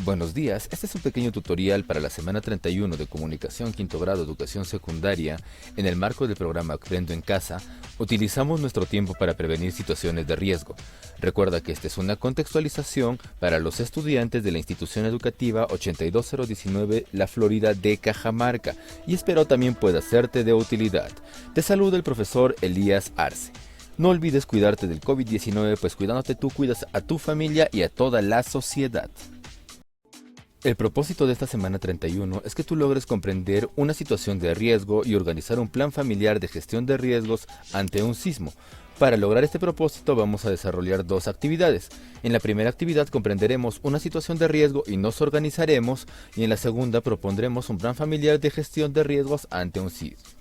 Buenos días, este es un pequeño tutorial para la semana 31 de Comunicación Quinto Grado Educación Secundaria. En el marco del programa Aprendo en Casa, utilizamos nuestro tiempo para prevenir situaciones de riesgo. Recuerda que esta es una contextualización para los estudiantes de la institución educativa 82019 La Florida de Cajamarca y espero también pueda serte de utilidad. Te saluda el profesor Elías Arce. No olvides cuidarte del COVID-19, pues cuidándote tú cuidas a tu familia y a toda la sociedad. El propósito de esta semana 31 es que tú logres comprender una situación de riesgo y organizar un plan familiar de gestión de riesgos ante un sismo. Para lograr este propósito vamos a desarrollar dos actividades. En la primera actividad comprenderemos una situación de riesgo y nos organizaremos, y en la segunda propondremos un plan familiar de gestión de riesgos ante un sismo.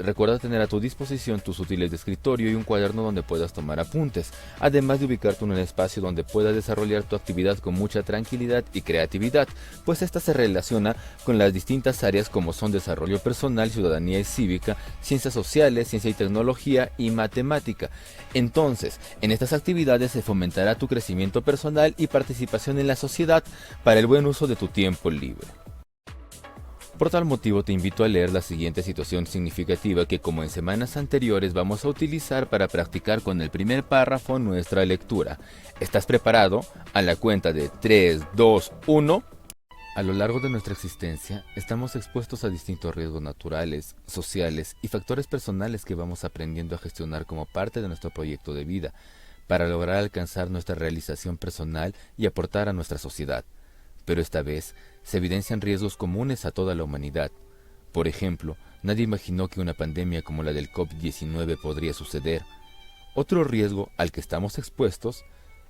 Recuerda tener a tu disposición tus útiles de escritorio y un cuaderno donde puedas tomar apuntes, además de ubicarte en un espacio donde puedas desarrollar tu actividad con mucha tranquilidad y creatividad, pues esta se relaciona con las distintas áreas como son desarrollo personal, ciudadanía y cívica, ciencias sociales, ciencia y tecnología y matemática. Entonces, en estas actividades se fomentará tu crecimiento personal y participación en la sociedad para el buen uso de tu tiempo libre. Por tal motivo te invito a leer la siguiente situación significativa que, como en semanas anteriores, vamos a utilizar para practicar con el primer párrafo nuestra lectura. ¿Estás preparado? A la cuenta de 3, 2, 1. A lo largo de nuestra existencia, estamos expuestos a distintos riesgos naturales, sociales y factores personales que vamos aprendiendo a gestionar como parte de nuestro proyecto de vida, para lograr alcanzar nuestra realización personal y aportar a nuestra sociedad. Pero esta vez se evidencian riesgos comunes a toda la humanidad. Por ejemplo, nadie imaginó que una pandemia como la del COVID-19 podría suceder. Otro riesgo al que estamos expuestos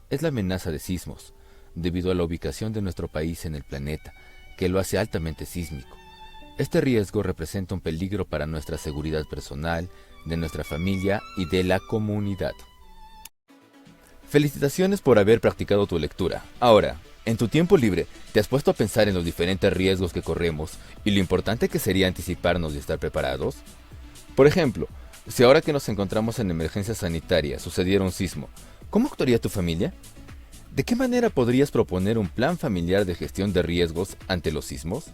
es la amenaza de sismos, debido a la ubicación de nuestro país en el planeta, que lo hace altamente sísmico. Este riesgo representa un peligro para nuestra seguridad personal, de nuestra familia y de la comunidad. Felicitaciones por haber practicado tu lectura. Ahora, en tu tiempo libre, ¿te has puesto a pensar en los diferentes riesgos que corremos y lo importante que sería anticiparnos y estar preparados? Por ejemplo, si ahora que nos encontramos en emergencia sanitaria sucediera un sismo, ¿cómo actuaría tu familia? ¿De qué manera podrías proponer un plan familiar de gestión de riesgos ante los sismos?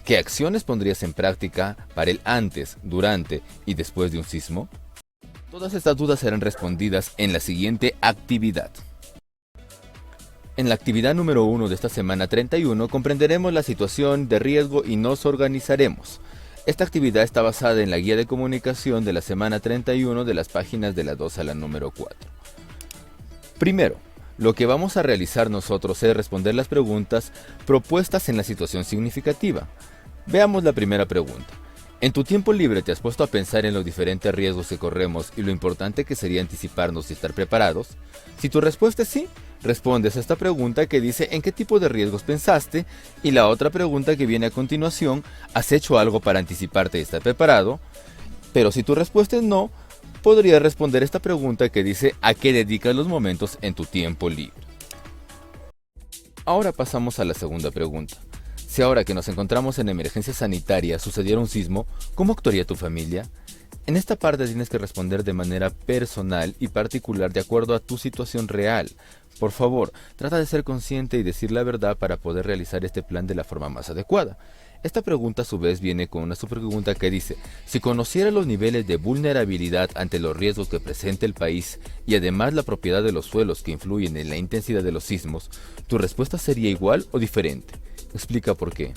¿Qué acciones pondrías en práctica para el antes, durante y después de un sismo? Todas estas dudas serán respondidas en la siguiente actividad. En la actividad número 1 de esta semana 31 comprenderemos la situación de riesgo y nos organizaremos. Esta actividad está basada en la guía de comunicación de la semana 31 de las páginas de la 2 a la número 4. Primero, lo que vamos a realizar nosotros es responder las preguntas propuestas en la situación significativa. Veamos la primera pregunta. ¿En tu tiempo libre te has puesto a pensar en los diferentes riesgos que corremos y lo importante que sería anticiparnos y estar preparados? Si tu respuesta es sí, respondes a esta pregunta que dice ¿en qué tipo de riesgos pensaste? Y la otra pregunta que viene a continuación, ¿has hecho algo para anticiparte y estar preparado? Pero si tu respuesta es no, podrías responder esta pregunta que dice ¿a qué dedicas los momentos en tu tiempo libre? Ahora pasamos a la segunda pregunta. Si ahora que nos encontramos en emergencia sanitaria sucediera un sismo, ¿cómo actuaría tu familia? En esta parte tienes que responder de manera personal y particular de acuerdo a tu situación real. Por favor, trata de ser consciente y decir la verdad para poder realizar este plan de la forma más adecuada. Esta pregunta a su vez viene con una subpregunta que dice, si conociera los niveles de vulnerabilidad ante los riesgos que presenta el país y además la propiedad de los suelos que influyen en la intensidad de los sismos, ¿tu respuesta sería igual o diferente? Explica por qué.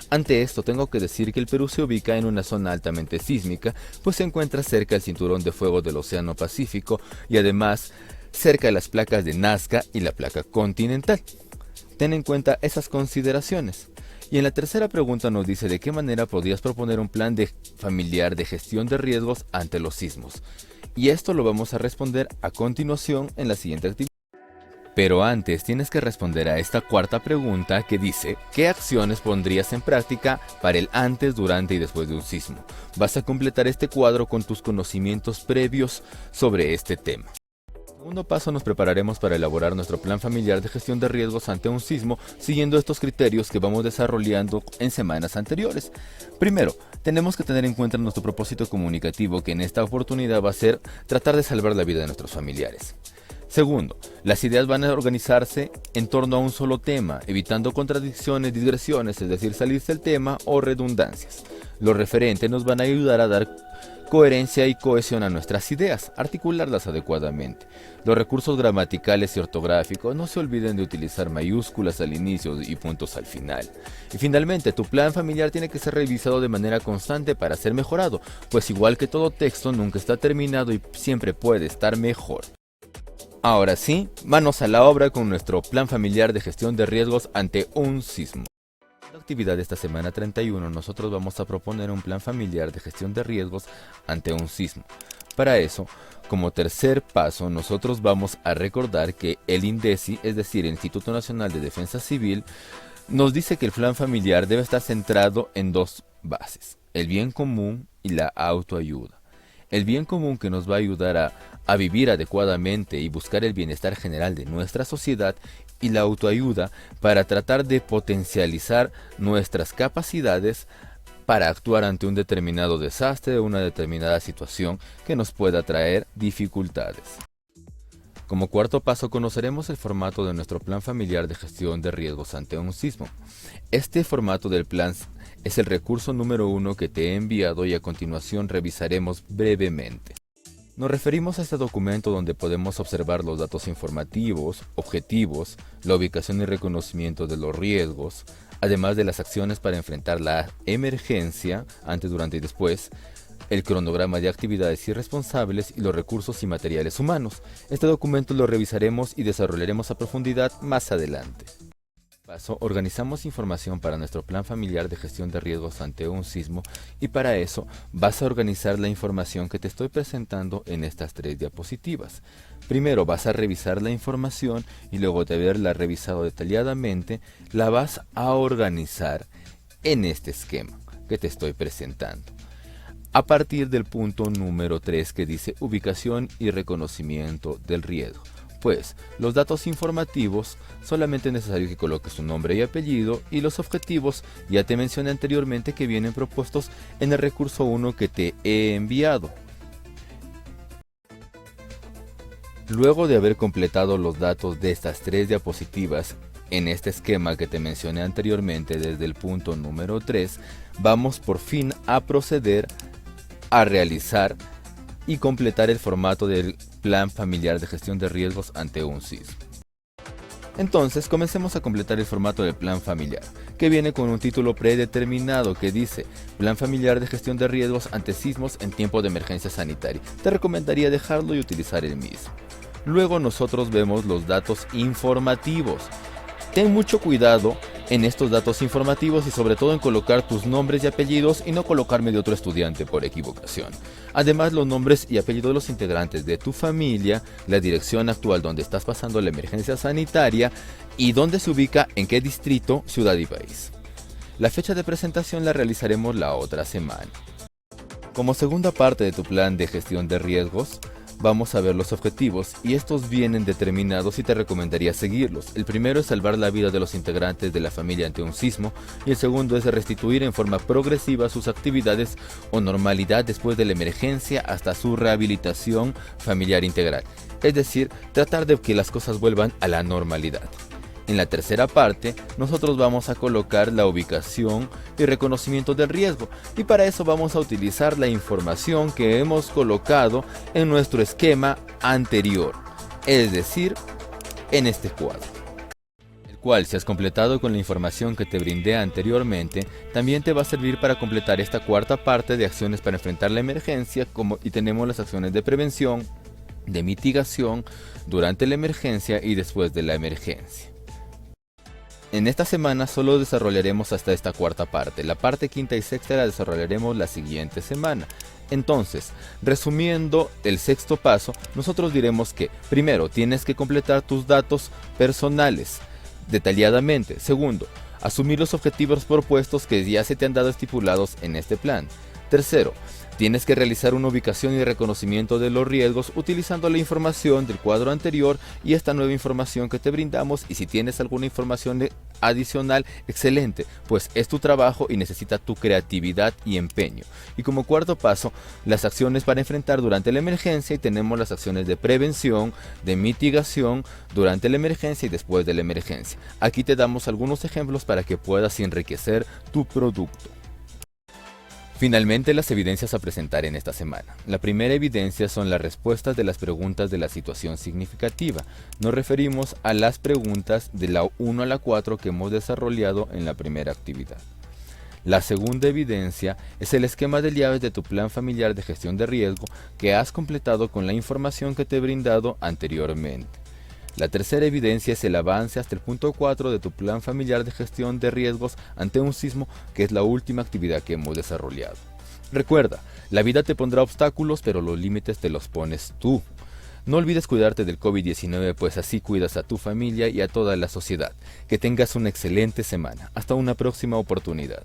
Ante esto tengo que decir que el Perú se ubica en una zona altamente sísmica, pues se encuentra cerca del cinturón de fuego del Océano Pacífico y además cerca de las placas de Nazca y la placa continental. Ten en cuenta esas consideraciones. Y en la tercera pregunta nos dice de qué manera podrías proponer un plan familiar de gestión de riesgos ante los sismos. Y esto lo vamos a responder a continuación en la siguiente actividad. Pero antes tienes que responder a esta cuarta pregunta que dice ¿qué acciones pondrías en práctica para el antes, durante y después de un sismo? Vas a completar este cuadro con tus conocimientos previos sobre este tema. Segundo paso, nos prepararemos para elaborar nuestro plan familiar de gestión de riesgos ante un sismo siguiendo estos criterios que vamos desarrollando en semanas anteriores. Primero, tenemos que tener en cuenta nuestro propósito comunicativo, que en esta oportunidad va a ser tratar de salvar la vida de nuestros familiares. Segundo, las ideas van a organizarse en torno a un solo tema, evitando contradicciones, digresiones, es decir, salirse del tema o redundancias. Los referentes nos van a ayudar a dar coherencia y cohesión a nuestras ideas, articularlas adecuadamente. Los recursos gramaticales y ortográficos, no se olviden de utilizar mayúsculas al inicio y puntos al final. Y finalmente, tu plan familiar tiene que ser revisado de manera constante para ser mejorado, pues igual que todo texto, nunca está terminado y siempre puede estar mejor. Ahora sí, manos a la obra con nuestro plan familiar de gestión de riesgos ante un sismo. En la actividad de esta semana 31 nosotros vamos a proponer un plan familiar de gestión de riesgos ante un sismo. Para eso, como tercer paso, nosotros vamos a recordar que el INDECI, es decir, el Instituto Nacional de Defensa Civil, nos dice que el plan familiar debe estar centrado en dos bases: el bien común y la autoayuda. El bien común, que nos va a ayudar a vivir adecuadamente y buscar el bienestar general de nuestra sociedad, y la autoayuda para tratar de potencializar nuestras capacidades para actuar ante un determinado desastre o una determinada situación que nos pueda traer dificultades. Como cuarto paso, conoceremos el formato de nuestro plan familiar de gestión de riesgos ante un sismo. Este formato del plan es el recurso número 1 que te he enviado y a continuación revisaremos brevemente. Nos referimos a este documento donde podemos observar los datos informativos, objetivos, la ubicación y reconocimiento de los riesgos, además de las acciones para enfrentar la emergencia, antes, durante y después, el cronograma de actividades y responsables y los recursos y materiales humanos. Este documento lo revisaremos y desarrollaremos a profundidad más adelante. Paso, organizamos información para nuestro plan familiar de gestión de riesgos ante un sismo, y para eso vas a organizar la información que te estoy presentando en estas 3 diapositivas. Primero vas a revisar la información y luego de haberla revisado detalladamente, la vas a organizar en este esquema que te estoy presentando. A partir del punto número 3 que dice ubicación y reconocimiento del riesgo. Pues los datos informativos solamente es necesario que coloques su nombre y apellido, y los objetivos ya te mencioné anteriormente que vienen propuestos en el recurso 1 que te he enviado. Luego de haber completado los datos de estas 3 diapositivas en este esquema que te mencioné anteriormente desde el punto número 3, vamos por fin a proceder a realizar y completar el formato del plan familiar de gestión de riesgos ante un sismo. Entonces, comencemos a completar el formato del plan familiar, que viene con un título predeterminado que dice Plan familiar de gestión de riesgos ante sismos en tiempo de emergencia sanitaria. Te recomendaría dejarlo y utilizar el mismo. Luego nosotros vemos los datos informativos. Ten mucho cuidado en estos datos informativos y sobre todo en colocar tus nombres y apellidos y no colocarme de otro estudiante por equivocación. Además, los nombres y apellidos de los integrantes de tu familia, la dirección actual donde estás pasando la emergencia sanitaria y dónde se ubica, en qué distrito, ciudad y país. La fecha de presentación la realizaremos la otra semana. Como segunda parte de tu plan de gestión de riesgos, vamos a ver los objetivos, y estos vienen determinados y te recomendaría seguirlos. El primero es salvar la vida de los integrantes de la familia ante un sismo, y el segundo es restituir en forma progresiva sus actividades o normalidad después de la emergencia hasta su rehabilitación familiar integral. Es decir, tratar de que las cosas vuelvan a la normalidad. En la tercera parte, nosotros vamos a colocar la ubicación y reconocimiento del riesgo, y para eso vamos a utilizar la información que hemos colocado en nuestro esquema anterior, es decir, en este cuadro, el cual, si has completado con la información que te brindé anteriormente, también te va a servir para completar esta cuarta parte de acciones para enfrentar la emergencia, y tenemos las acciones de prevención, de mitigación, durante la emergencia y después de la emergencia. En esta semana solo desarrollaremos hasta esta cuarta parte. La parte quinta y sexta la desarrollaremos la siguiente semana. Entonces, resumiendo el sexto paso, nosotros diremos que, primero, tienes que completar tus datos personales detalladamente. Segundo, asumir los objetivos propuestos que ya se te han dado estipulados en este plan. Tercero, tienes que realizar una ubicación y reconocimiento de los riesgos utilizando la información del cuadro anterior y esta nueva información que te brindamos, y si tienes alguna información adicional, excelente, pues es tu trabajo y necesita tu creatividad y empeño. Y como cuarto paso, las acciones para enfrentar durante la emergencia, y tenemos las acciones de prevención, de mitigación durante la emergencia y después de la emergencia. Aquí te damos algunos ejemplos para que puedas enriquecer tu producto. Finalmente, las evidencias a presentar en esta semana. La primera evidencia son las respuestas de las preguntas de la situación significativa. Nos referimos a las preguntas de la 1 a la 4 que hemos desarrollado en la primera actividad. La segunda evidencia es el esquema de llaves de tu plan familiar de gestión de riesgo que has completado con la información que te he brindado anteriormente. La tercera evidencia es el avance hasta el punto 4 de tu plan familiar de gestión de riesgos ante un sismo, que es la última actividad que hemos desarrollado. Recuerda, la vida te pondrá obstáculos, pero los límites te los pones tú. No olvides cuidarte del COVID-19, pues así cuidas a tu familia y a toda la sociedad. Que tengas una excelente semana. Hasta una próxima oportunidad.